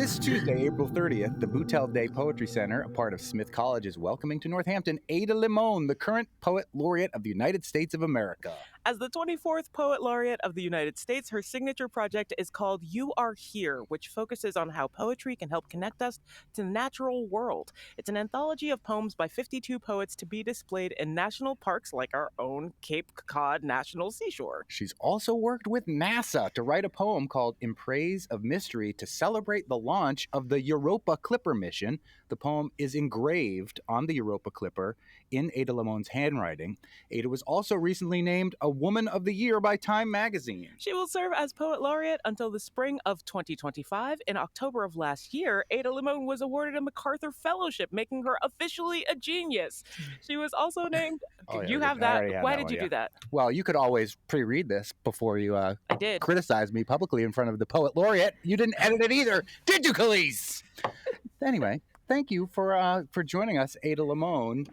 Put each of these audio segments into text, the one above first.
This Tuesday, April 30th, the Boutel Day Poetry Center, a part of Smith College, is welcoming to Northampton Ada Limón, the current Poet Laureate of the United States of America. As the 24th Poet Laureate of the United States, her signature project is called You Are Here, which focuses on how poetry can help connect us to the natural world. It's an anthology of poems by 52 poets to be displayed in national parks like our own Cape Cod National Seashore. She's also worked with NASA to write a poem called In Praise of Mystery to celebrate the launch of the Europa Clipper mission. The poem is engraved on the Europa Clipper in Ada Limón's handwriting. Ada was also recently named a Woman of the Year by Time magazine. She will serve as Poet Laureate until the spring of 2025. In October of last year, Ada Limón was awarded a MacArthur Fellowship, making her officially a genius. She was also named... Oh, yeah, you I have already that. have Why that did one, you yeah. do that? Well, you could always pre-read this before you I did. criticize me publicly in front of the Poet Laureate. You didn't edit it either, did you, Khalees? Anyway, thank you for joining us, Ada Limón.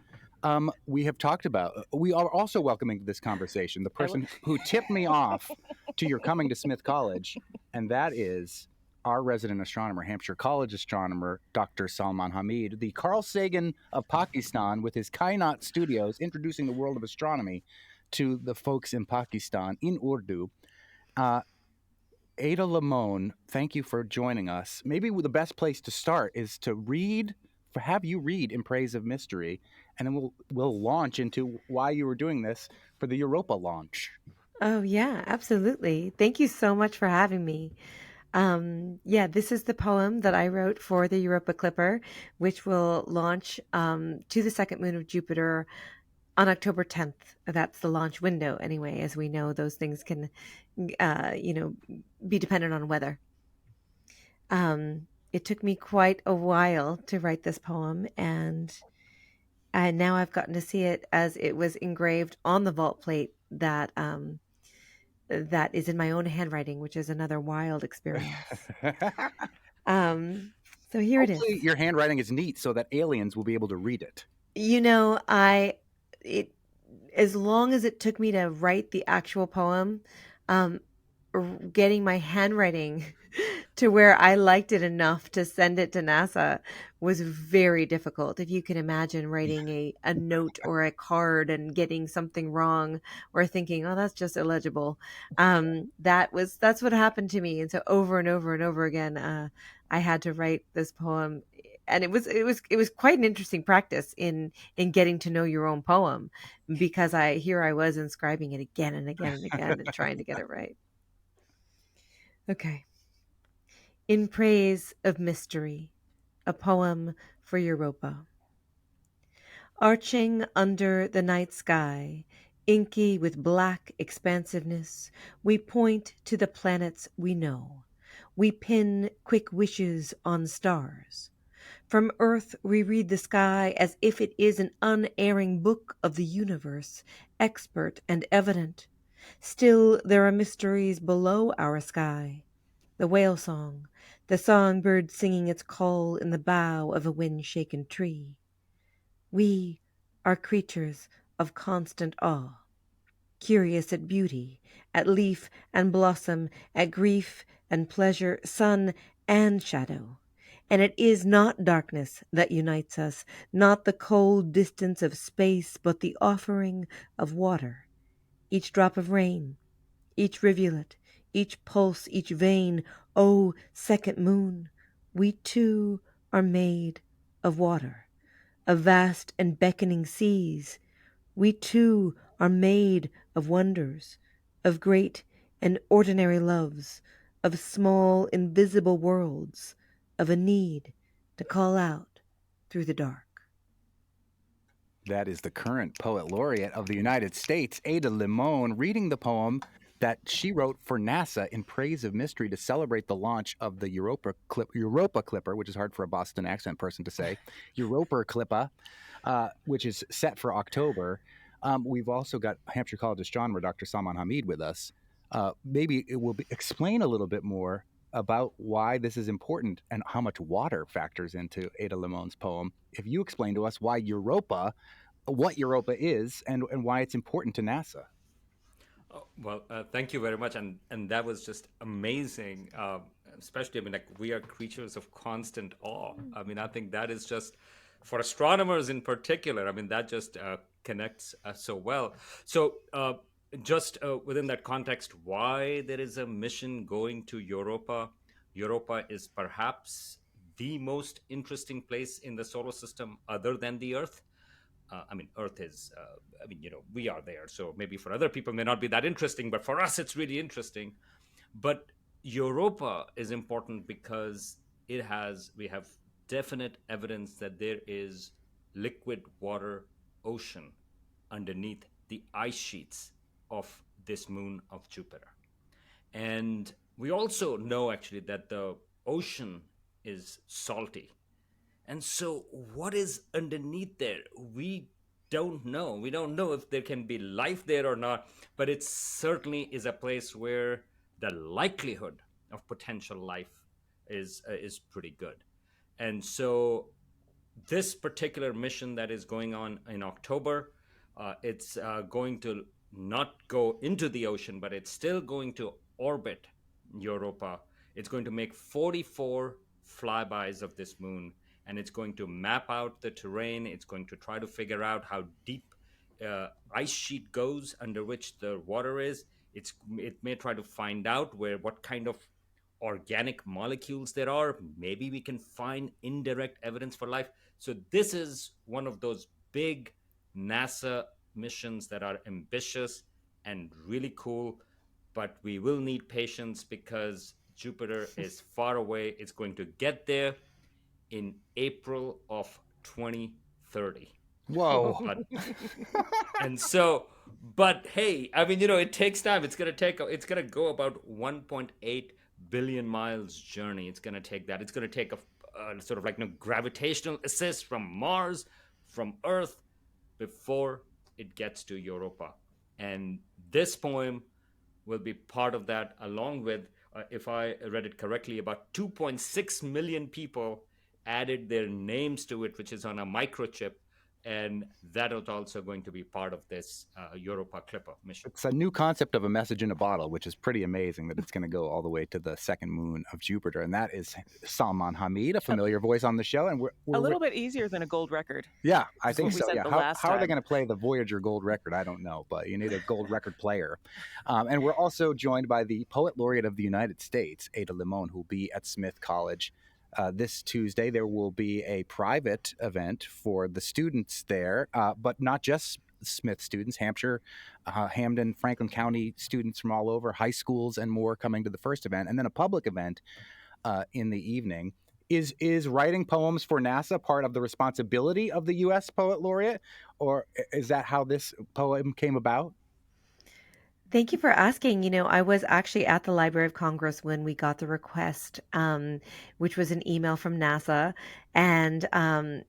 We have talked about, we are also welcoming to this conversation the person who tipped me off to your coming to Smith College, and that is our resident astronomer, Hampshire College astronomer, Dr. Salman Hameed, the Carl Sagan of Pakistan, with his Kainaat Studios, introducing the world of astronomy to the folks in Pakistan in Urdu. Ada Limón, thank you for joining us. Maybe the best place to start is to have you read In Praise of Mystery, and then we'll launch into why you were doing this for the Europa launch. Oh, yeah, absolutely. Thank you so much for having me. This is the poem that I wrote for the Europa Clipper, which will launch to the second moon of Jupiter on October 10th. That's the launch window anyway. As we know, those things can, be dependent on weather. It took me quite a while to write this poem, and now I've gotten to see it as it was engraved on the vault plate that is in my own handwriting, which is another wild experience. So here Hopefully it is. your handwriting is neat so that aliens will be able to read it. As long as it took me to write the actual poem, getting my handwriting to where I liked it enough to send it to NASA was very difficult. If you can imagine writing a note or a card and getting something wrong or thinking, oh, that's just illegible. That's what happened to me. And so over and over and over again, I had to write this poem. And it was quite an interesting practice in getting to know your own poem, because I was inscribing it again and again and again and trying to get it right. Okay. In Praise of Mystery, a poem for Europa. Arching under the night sky, inky with black expansiveness, we point to the planets we know. We pin quick wishes on stars. From Earth we read the sky as if it is an unerring book of the universe, expert and evident. Still there are mysteries below our sky. The whale song, the songbird singing its call in the bough of a wind-shaken tree. We are creatures of constant awe, curious at beauty, at leaf and blossom, at grief and pleasure, sun and shadow. And it is not darkness that unites us, not the cold distance of space, but the offering of water. Each drop of rain, each rivulet, each pulse, each vein, O second moon, we too are made of water, of vast and beckoning seas. We too are made of wonders, of great and ordinary loves, of small invisible worlds, of a need to call out through the dark. That is the current Poet Laureate of the United States, Ada Limón, reading the poem that she wrote for NASA in praise of mystery to celebrate the launch of the Europa Clipper, which is hard for a Boston accent person to say, Europa Clipper, which is set for October. We've also got Hampshire College astronomer Dr. Salman Hameed with us. Maybe it will explain a little bit more about why this is important and how much water factors into Ada Limón's poem. If you explain to us why Europa, what Europa is, and why it's important to NASA. Thank you very much, and that was just amazing. especially, I mean, like we are creatures of constant awe. I mean, I think that is just for astronomers in particular. I mean, that just connects so well. So, just within that context, why there is a mission going to Europa? Europa is perhaps the most interesting place in the solar system other than the Earth. I mean, Earth is, I mean, we are there. So maybe for other people may not be that interesting, but for us, it's really interesting. But Europa is important because we have definite evidence that there is liquid water ocean underneath the ice sheets of this moon of Jupiter. And we also know actually that the ocean is salty. And so, what is underneath there? We don't know. We don't know if there can be life there or not, but it certainly is a place where the likelihood of potential life is pretty good. And so, this particular mission that is going on in October, it's going to not go into the ocean, but it's still going to orbit Europa. It's going to make 44 flybys of this moon, and it's going to map out the terrain. It's going to try to figure out how deep ice sheet goes under which the water is. It may try to find out what kind of organic molecules there are. Maybe we can find indirect evidence for life. So this is one of those big NASA missions that are ambitious and really cool, but we will need patience because Jupiter is far away. It's going to get there in April of 2030. Whoa. And so, but hey, I mean, it takes time. It's going to go about 1.8 billion miles journey. It's going to take that. It's going to take a sort of like gravitational assist from Mars, from Earth, before it gets to Europa. And this poem will be part of that, along with, if I read it correctly, about 2.6 million people added their names to it, which is on a microchip. And that is also going to be part of this Europa Clipper mission. It's a new concept of a message in a bottle, which is pretty amazing that it's going to go all the way to the second moon of Jupiter. And that is Salman Hameed, a familiar voice on the show. And we're a little bit easier than a gold record. Yeah, I Just think what we so. said Yeah. the How last are they time. going to play the Voyager gold record? I don't know, but you need a gold record player. And we're also joined by the Poet Laureate of the United States, Ada Limón, who will be at Smith College this Tuesday. There will be a private event for the students there, but not just Smith students, Hampshire, Hamden, Franklin County students from all over, high schools and more coming to the first event, and then a public event in the evening. Is writing poems for NASA part of the responsibility of the U.S. Poet Laureate, or is that how this poem came about? Thank you for asking. I was actually at the Library of Congress when we got the request, which was an email from NASA. And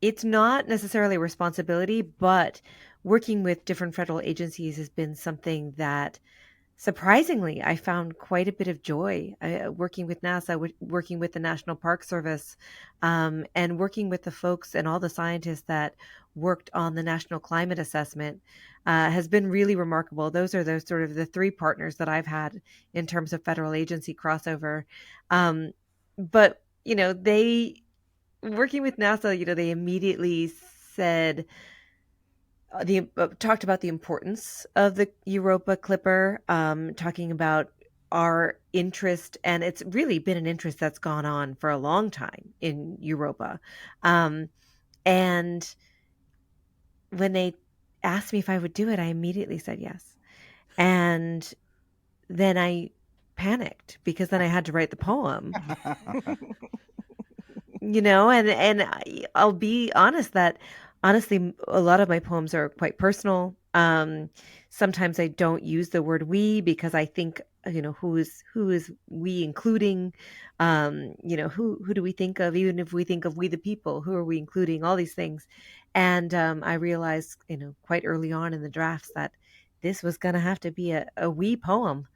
it's not necessarily a responsibility, but working with different federal agencies has been something that surprisingly I found quite a bit of joy working with NASA, working with the National Park Service, and working with the folks and all the scientists that worked on the National Climate Assessment has been really remarkable. Those are the sort of the three partners that I've had in terms of federal agency crossover. But, they working with NASA, they immediately said talked about the importance of the Europa Clipper, talking about our interest, and it's really been an interest that's gone on for a long time in Europa. And when they asked me if I would do it, I immediately said yes. And then I panicked because then I had to write the poem. I'll be honest that honestly a lot of my poems are quite personal. Sometimes I don't use the word we because I think who is we including, who do we think of, even if we think of we the people, who are we including, all these things. And I realized quite early on in the drafts that this was going to have to be a we poem,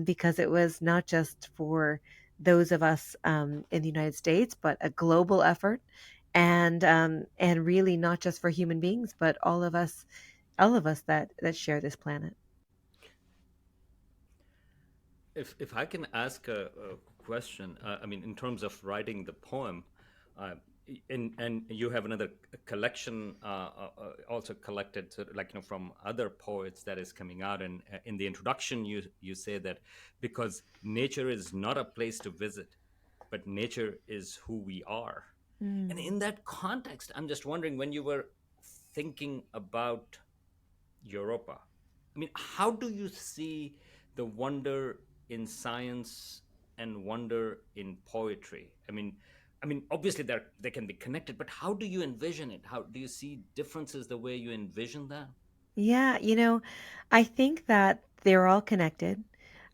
because it was not just for those of us in the United States, but a global effort, and really not just for human beings, but all of us that share this planet. If I can ask a question. I mean, in terms of writing the poem, uh, and you have another collection also collected, sort of like, from other poets that is coming out. And in the introduction, you say that because nature is not a place to visit, but nature is who we are. And Mm. in that context, I'm just wondering, when you were thinking about Europa, I mean, how do you see the wonder in science and wonder in poetry? I mean, obviously they can be connected, but how do you envision it? How do you see differences the way you envision that? Yeah, I think that they're all connected.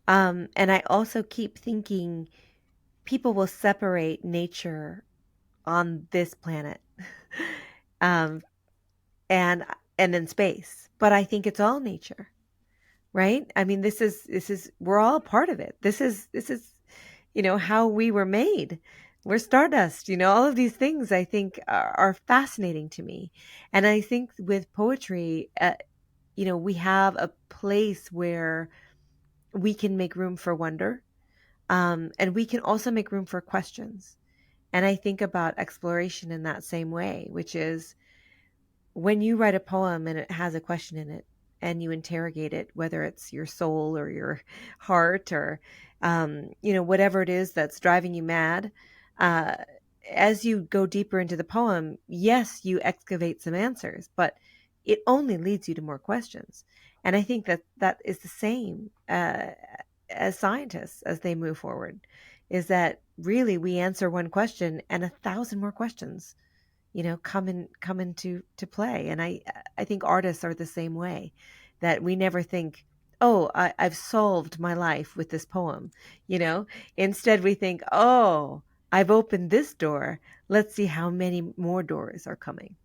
And I also keep thinking people will separate nature on this planet, um, and and then space. But I think it's all nature, right? I mean, this is we're all part of it. This is how we were made. We're stardust. All of these things I think are fascinating to me, and I think with poetry, we have a place where we can make room for wonder, and we can also make room for questions. And I think about exploration in that same way, which is when you write a poem and it has a question in it and you interrogate it, whether it's your soul or your heart or, whatever it is that's driving you mad, uh, as you go deeper into the poem, yes, you excavate some answers, but it only leads you to more questions. And I think that that is the same as scientists as they move forward, is that really we answer one question and a thousand more questions come into play. And I think artists are the same way, that we never think, oh, I've solved my life with this poem. you know Instead we think, oh, I've opened this door, let's see how many more doors are coming.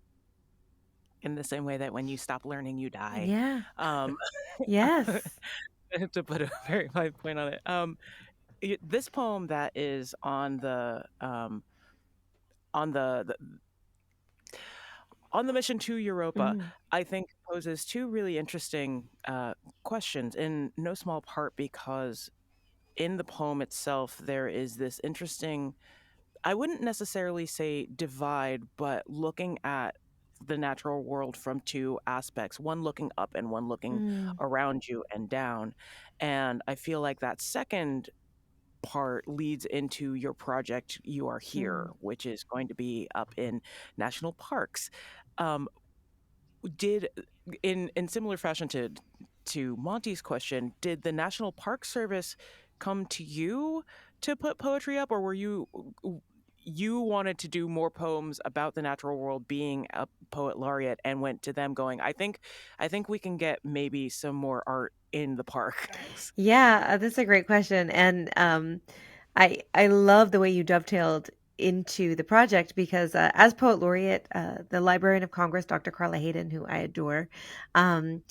In the same way that when you stop learning, you die. Yeah. Um, Yes. to put a very fine point on it. This poem that is on the mission to Europa, Mm. I think poses two really interesting questions, in no small part because in the poem itself there is this interesting, I wouldn't necessarily say divide, but looking at the natural world from two aspects, one looking up and one looking Mm. around you and down. And I feel like that second part leads into your project, You Are Here, Mm. which is going to be up in national parks. Um, did in similar fashion to Monty's question, did the National Park Service come to you to put poetry up, or were you wanted to do more poems about the natural world, being a poet laureate, and went to them going, I think we can get maybe some more art in the parks. Yeah, that's a great question. And I love the way you dovetailed into the project because as poet laureate, the Librarian of Congress, Dr. Carla Hayden, who I adore, um,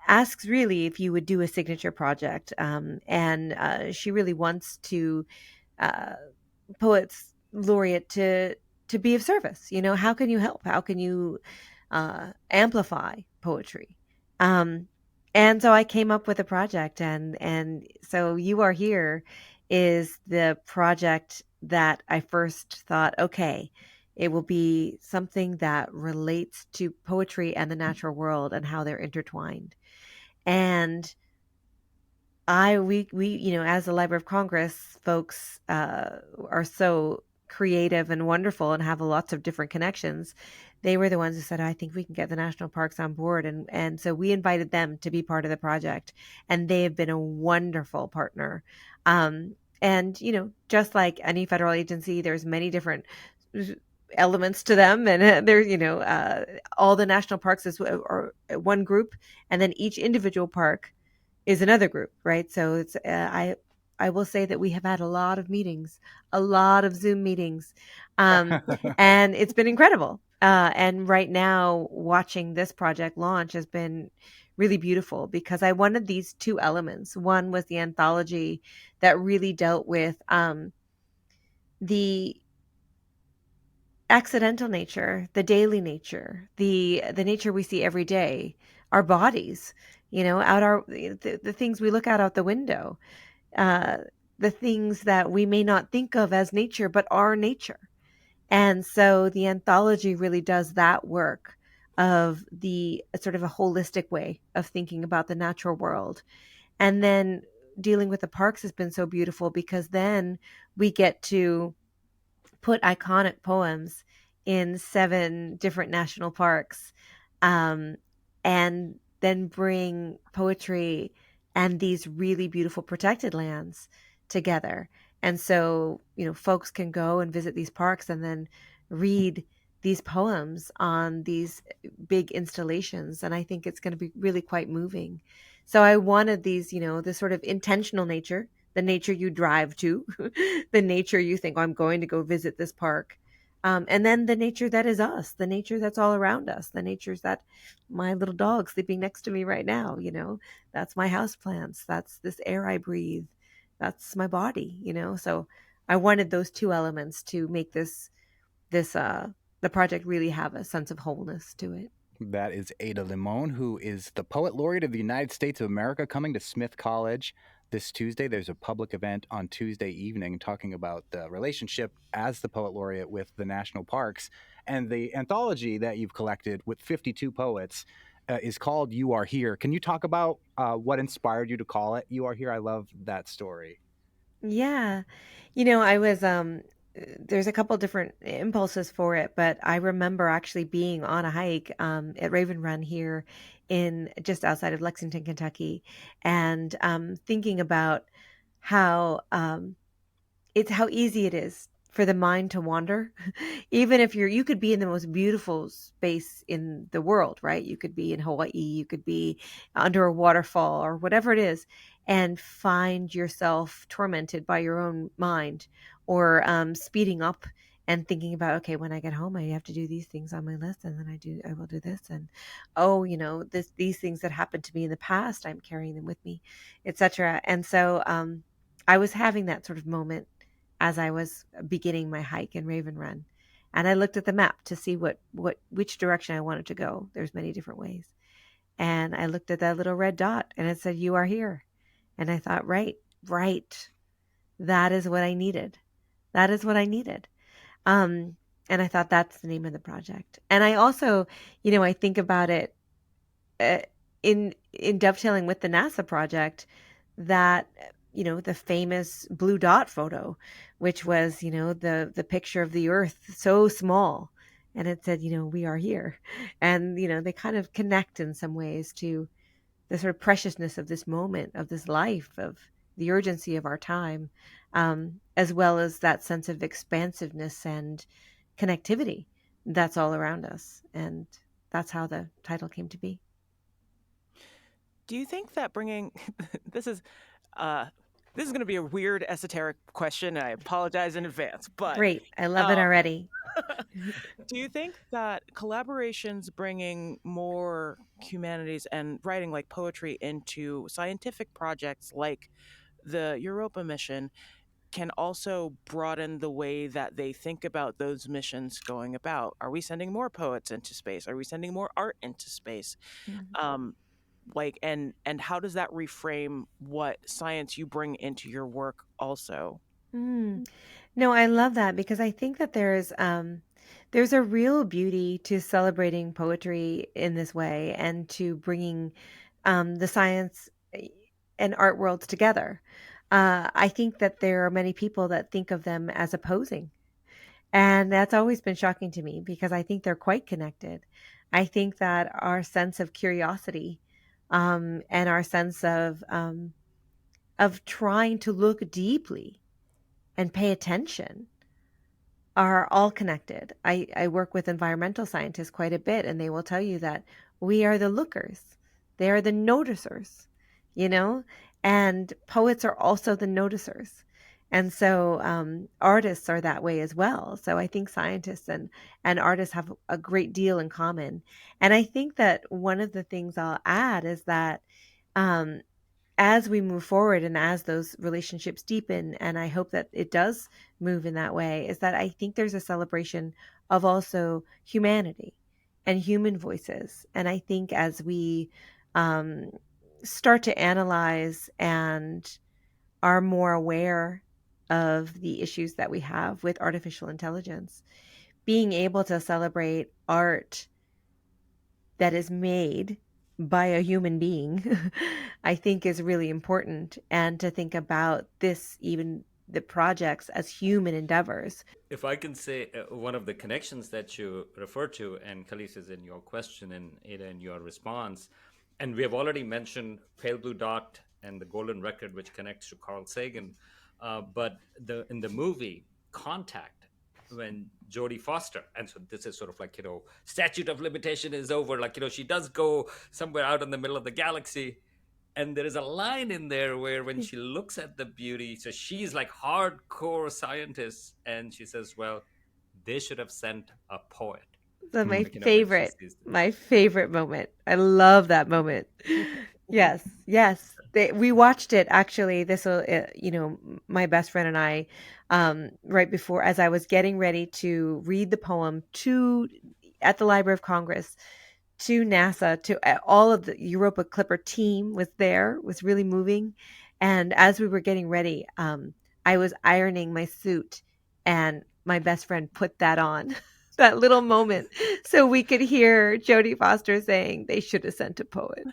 asks really if you would do a signature project, and she really wants to uh, poets laureate to be of service. How can you help? How can you amplify poetry? Um, and so I came up with a project, and so You Are Here is the project that I first thought, okay, it will be something that relates to poetry and the natural world and how they're intertwined. And we as the Library of Congress folks are so creative and wonderful and have lots of different connections. They were the ones who said, I think we can get the national parks on board, and so we invited them to be part of the project, and they have been a wonderful partner. And just like any federal agency, there's many different elements to them, and there's all the national parks are one group, and then each individual park is another group, right? So it's I will say that we have had a lot of meetings, a lot of Zoom meetings, and it's been incredible. And right now, watching this project launch has been really beautiful because I wanted these two elements. One was the anthology that really dealt with the accidental nature, the daily nature, the nature we see every day, our bodies, out the things we look at out the window. Uh, the things that we may not think of as nature, but are nature. And so the anthology really does that work of the sort of a holistic way of thinking about the natural world. And then dealing with the parks has been so beautiful because then we get to put iconic poems in 7 different national parks, um, and then bring poetry and these really beautiful protected lands together. And so, folks can go and visit these parks and then read these poems on these big installations. And I think it's going to be really quite moving. So I wanted these, this sort of intentional nature, the nature you drive to, the nature you think, oh, I'm going to go visit this park. And then the nature that is us, the nature that's all around us, the nature's that my little dog sleeping next to me right now, that's my house plants, that's this air I breathe, that's my body, So I wanted those two elements to make this the project really have a sense of wholeness to it. That is Ada Limón, who is the Poet Laureate of the United States of America, coming to Smith College this Tuesday. There's a public event on Tuesday evening talking about the relationship as the Poet Laureate with the national parks. And the anthology that you've collected with 52 poets is called You Are Here. Can you talk about what inspired you to call it You Are Here? I love that story. Yeah. I was there's a couple different impulses for it, but I remember actually being on a hike at Raven Run here in just outside of Lexington, Kentucky, and thinking about how it's how easy it is for the mind to wander. Even if you could be in the most beautiful space in the world, right? You could be in Hawaii, you could be under a waterfall or whatever it is, and find yourself tormented by your own mind, or speeding up and thinking about, okay, when I get home I have to do these things on my list, and then I will do this, and oh, these things that happened to me in the past, I'm carrying them with me, etc. And so I was having that sort of moment as I was beginning my hike in Raven Run. And I looked at the map to see which direction I wanted to go. There's many different ways. And I looked at that little red dot and it said, You are here. And I thought, right. That is what I needed. That is what I needed. Um, and I thought that's the name of the project. And I also, I think about it uh, in dovetailing with the NASA project, that the famous blue dot photo, which was the picture of the Earth so small, and it said, we are here, and they kind of connect in some ways to the sort of preciousness of this moment, of this life, of the urgency of our time, as well as that sense of expansiveness and connectivity that's all around us. And that's how the title came to be. Do you think that bringing this is going to be a weird esoteric question, and I apologize in advance, but Great. I love it already. do you think that collaborations bringing more humanities and writing like poetry into scientific projects like the Europa mission can also broaden the way that they think about those missions going about? Are we sending more poets into space? Are we sending more art into space? Mm-hmm. And how does that reframe what science you bring into your work also? No, I love that because I think that there's a real beauty to celebrating poetry in this way, and to bringing the science and art worlds together. I think that there are many people that think of them as opposing, and that's always been shocking to me because I think they're quite connected. I think that our sense of curiosity, and our sense of trying to look deeply and pay attention are all connected. I work with environmental scientists quite a bit, and they will tell you that we are the lookers, they are the noticers, you know, and poets are also the noticers. And so artists are that way as well. So I think scientists and artists have a great deal in common. And I think that one of the things I'll add is that um, as we move forward and as those relationships deepen, and I hope that it does move in that way, is that I think there's a celebration of also humanity and human voices. And I think as we um, start to analyze and are more aware of the issues that we have with artificial intelligence. Being able to celebrate art that is made by a human being, I think is really important. And to think about this, even the projects, as human endeavors. If I can say one of the connections that you refer to, and Khalees is in your question and Ada in your response, and we have already mentioned Pale Blue Dot and the Golden Record, which connects to Carl Sagan. But in the movie Contact, when Jodie Foster, and so this is sort of like, statute of limitation is over, like, she does go somewhere out in the middle of the galaxy, and there is a line in there where when she looks at the beauty, so she's like hardcore scientist, and she says, well, they should have sent a poet. So Hmm. When she sees this. my favorite moment. I love that moment. Yes, yes. We watched it actually. This will, my best friend and I, right before, as I was getting ready to read the poem to at the Library of Congress to NASA, to all of the Europa Clipper team was there, was really moving. And as we were getting ready, I was ironing my suit, and my best friend put that on. That little moment, so we could hear Jodie Foster saying they should have sent a poet.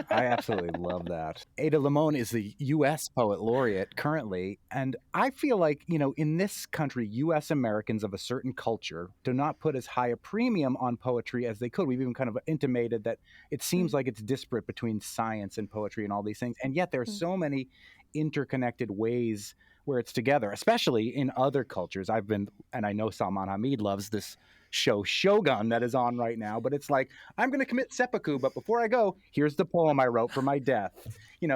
I absolutely love that. Ada Limón is the U.S. Poet Laureate currently, and I feel like, in this country, U.S. Americans of a certain culture do not put as high a premium on poetry as they could. We've even kind of intimated that it seems like it's disparate between science and poetry and all these things, and yet there are so many interconnected ways where it's together, especially in other cultures. And I know Salman Hameed loves this show Shogun that is on right now, but it's like, I'm going to commit seppuku, but before I go, here's the poem I wrote for my death.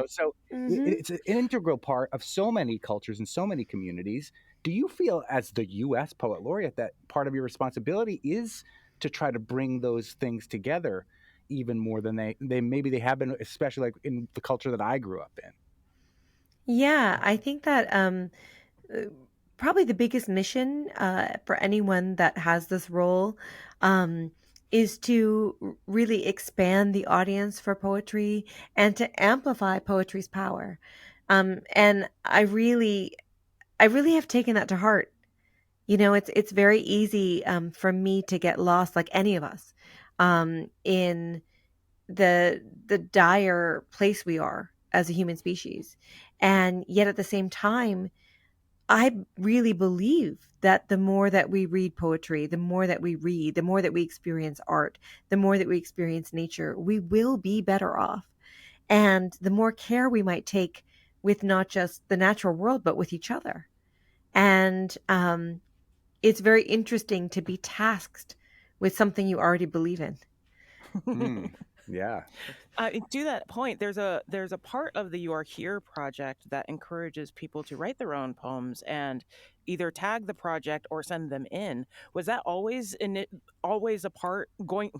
So Mm-hmm. it's an integral part of so many cultures and so many communities. Do you feel, as the U.S. Poet Laureate, that part of your responsibility is to try to bring those things together even more than they maybe they have been, especially like in the culture that I grew up in? Yeah, I think that uh, probably the biggest mission for anyone that has this role um, is to really expand the audience for poetry and to amplify poetry's power. And I really have taken that to heart. It's very easy for me to get lost, like any of us, in the dire place we are as a human species. And yet at the same time, I really believe that the more that we read poetry, the more that we read, the more that we experience art, the more that we experience nature, we will be better off. And the more care we might take with not just the natural world, but with each other. And it's very interesting to be tasked with something you already believe in. Yeah. To that point, there's a part of the You Are Here project that encourages people to write their own poems and either tag the project or send them in. Was that always in it, always a part going?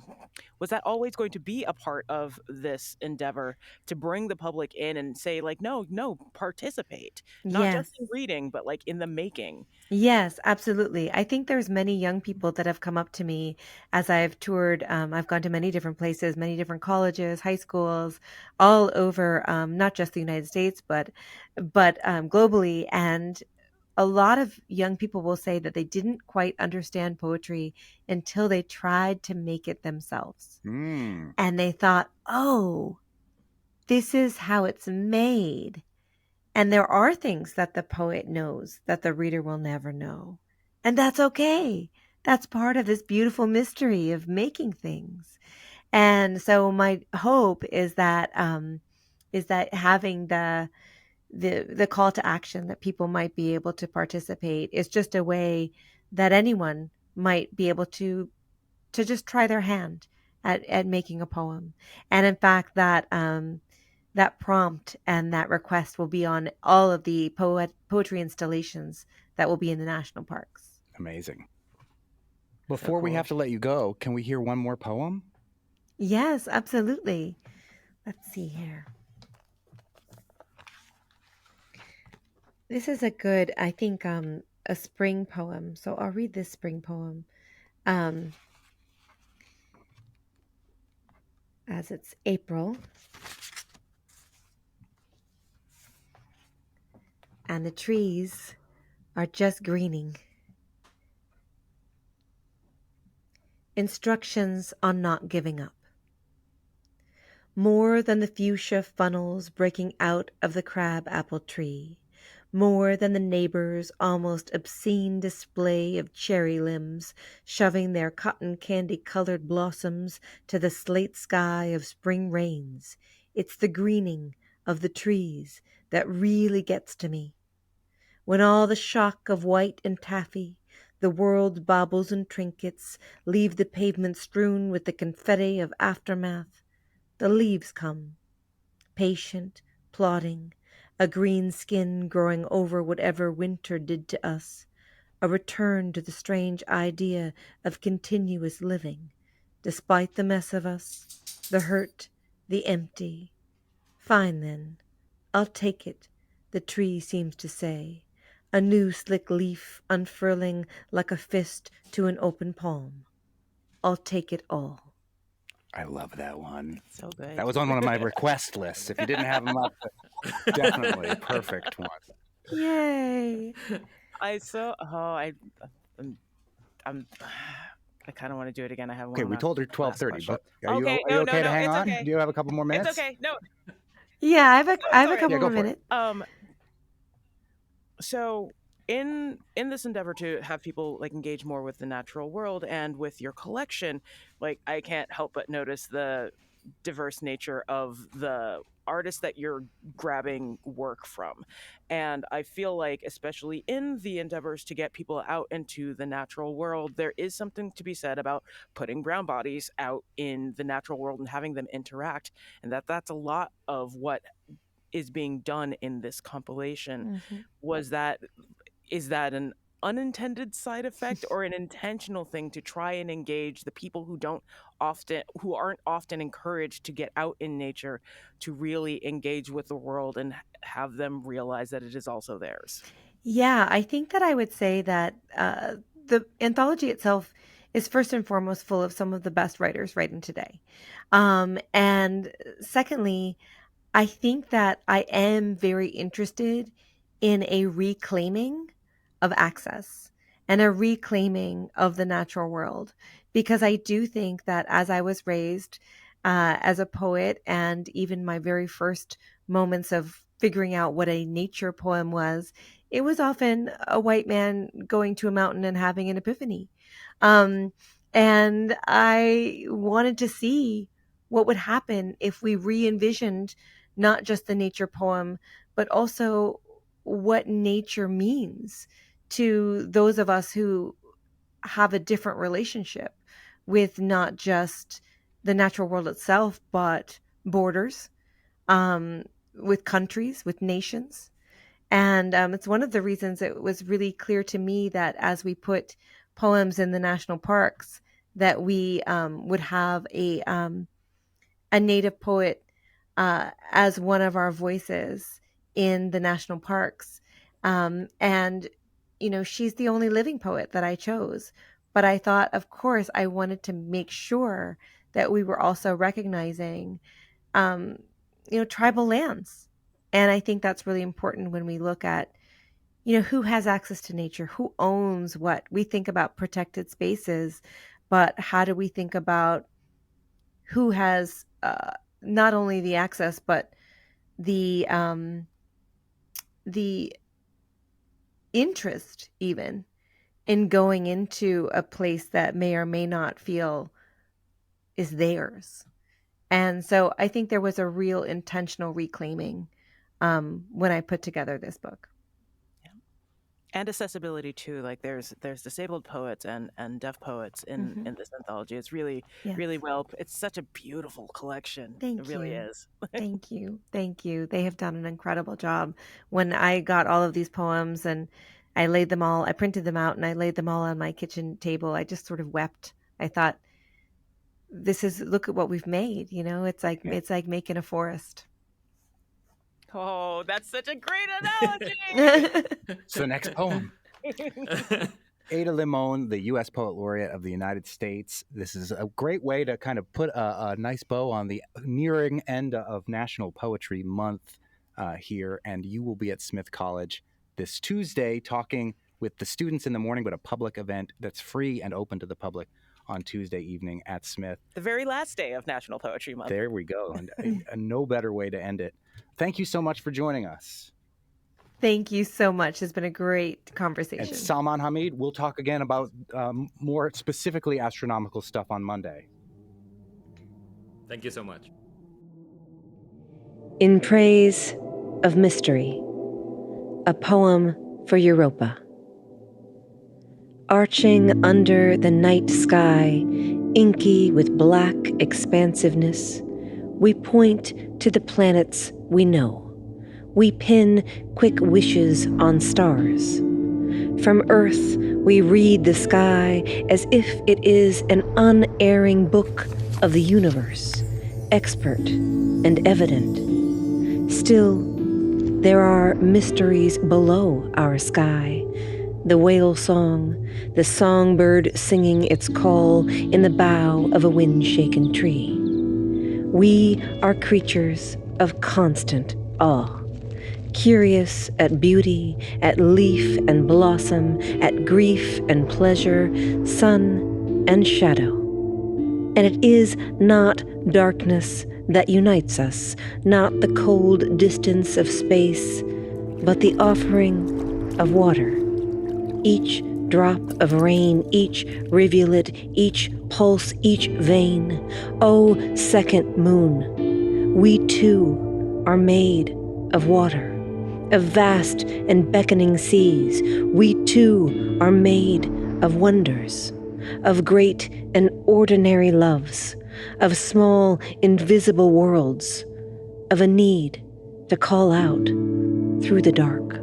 Was that always going to be a part of this endeavor to bring the public in and say like, no, no, participate, not Yes. just in reading, but like in the making? Yes, absolutely. I think there's many young people that have come up to me as I've toured. I've gone to many different places, many different colleges, high schools, all over, not just the United States, but globally. And a lot of young people will say that they didn't quite understand poetry until they tried to make it themselves, Mm. and they thought, "Oh, this is how it's made." And there are things that the poet knows that the reader will never know. And that's okay. That's part of this beautiful mystery of making things. And so my hope is that having the call to action that people might be able to participate is just a way that anyone might be able to just try their hand at making a poem. And in fact, that prompt and that request will be on all of the poetry installations that will be in the national parks. Amazing. So Before we cool. have to let you go, can we hear one more poem? Yes, absolutely. Let's see here. This is a good, I think, a spring poem. So I'll read this spring poem. Um, as it's April. and the trees are just greening. Instructions on not giving up. More than the fuchsia funnels breaking out of the crab-apple tree, more than the neighbor's almost obscene display of cherry limbs shoving their cotton candy-colored blossoms to the slate sky of spring rains, it's the greening of the trees that really gets to me. When all the shock of white and taffy, the world's baubles and trinkets, leave the pavement strewn with the confetti of aftermath, the leaves come, patient, plodding, a green skin growing over whatever winter did to us, a return to the strange idea of continuous living, despite the mess of us, the hurt, the empty. Fine then, I'll take it, the tree seems to say, a new slick leaf unfurling like a fist to an open palm. I'll take it all. I love that one. So good. That was on one of my request lists. If you didn't have them up, definitely a perfect one. Yay! I kind of want to do it again. I have one. Okay, we told her 12:30, but are you okay to hang on? Okay. Do you have a couple more minutes? It's okay. No. Yeah, I have a couple Yeah, go more for it. minutes. So in this endeavor to have people like engage more with the natural world and with your collection, like I can't help but notice the diverse nature of the artists that you're grabbing work from. And I feel like, especially in the endeavors to get people out into the natural world, there is something to be said about putting brown bodies out in the natural world and having them interact. And that's a lot of what is being done in this compilation. Is that an unintended side effect or an intentional thing to try and engage the people who aren't often encouraged to get out in nature, to really engage with the world and have them realize that it is also theirs? Yeah, I think that I would say that the anthology itself is first and foremost full of some of the best writers writing today. And secondly, I think that I am very interested in a reclaiming of access and a reclaiming of the natural world, because I do think that as I was raised as a poet, and even my very first moments of figuring out what a nature poem was, it was often a white man going to a mountain and having an epiphany. And I wanted to see what would happen if we re-envisioned not just the nature poem, but also what nature means to those of us who have a different relationship with not just the natural world itself, but borders, with countries, with nations. And it's one of the reasons it was really clear to me that as we put poems in the national parks, that we would have a native poet as one of our voices in the national parks. And, you know, she's the only living poet that I chose. But I thought, of course, I wanted to make sure that we were also recognizing, tribal lands. And I think that's really important when we look at, who has access to nature, who owns what. We think about protected spaces, but how do we think about who has not only the access, but the interest even in going into a place that may or may not feel is theirs. And so I think there was a real intentional reclaiming when I put together this book. And accessibility too. Like there's disabled poets and deaf poets in this anthology. It's really well. It's such a beautiful collection. It really is. Thank you. They have done an incredible job. When I got all of these poems and I printed them out and I laid them all on my kitchen table, I just sort of wept. I thought, look at what we've made. It's like making a forest. Oh, that's such a great analogy. So next poem. Ada Limón, the U.S. Poet Laureate of the United States. This is a great way to kind of put a nice bow on the nearing end of National Poetry Month here, and you will be at Smith College this Tuesday, talking with the students in the morning, but a public event that's free and open to the public on Tuesday evening at Smith. The very last day of National Poetry Month. There we go. And no better way to end it. Thank you so much for joining us. Thank you so much. It's been a great conversation. And Salman, Hameed, we'll talk again about more specifically astronomical stuff on Monday. Thank you so much. In Praise of Mystery, a poem for Europa. Arching under the night sky, inky with black expansiveness, we point to the planets we know. We pin quick wishes on stars. From Earth, we read the sky as if it is an unerring book of the universe, expert and evident. Still, there are mysteries below our sky. The whale song, the songbird singing its call in the bough of a wind-shaken tree. We are creatures of constant awe. Curious at beauty, at leaf and blossom, at grief and pleasure, sun and shadow. And it is not darkness that unites us, not the cold distance of space, but the offering of water. Each drop of rain, each rivulet, each pulse, each vein. O second moon, we too are made of water. Of vast and beckoning seas, we too are made of wonders, of great and ordinary loves, of small invisible worlds, of a need to call out through the dark.